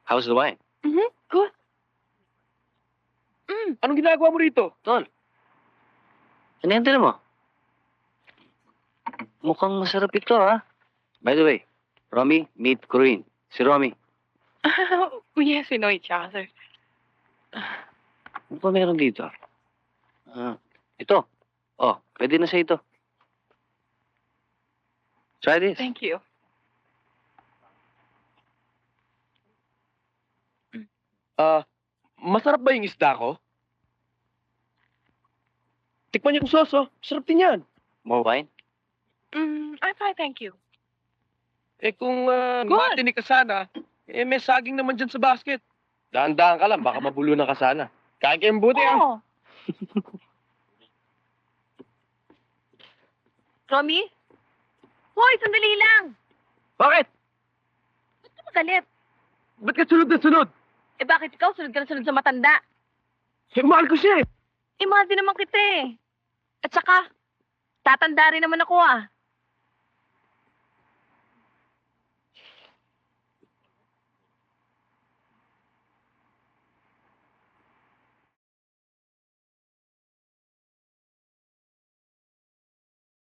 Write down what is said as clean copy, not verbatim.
How's the wine? Good. Anong ginagawa mo rito? Tol. Ano yan mo? Mukhang masarap ito, ha? By the way, Romy, meet Corinne. Si Romy. Yes, we know each other. Ano pa meron dito? Ito. Oh, pwede na sa ito. Try this. Thank you. Masarap ba yung isda ko? Tikman niyo yung sauce, oh. Sarap din yan. More wine? I'm fine, thank you. Eh kung Good. matinig ka sana, eh may saging naman dyan sa basket. Dahan-dahan ka lang, baka mabulunan ka sana. Kain kayong buti, ah. Oh. Romy? Hoy, sandali lang. Bakit? Ba't ka magalit? Ba't ka sunod na sunod? Eh bakit ikaw sunod ka na sunod sa matanda? Eh, mahal ko siya, eh. Eh mahal din naman kita eh. At saka, tatanda rin naman ako ah.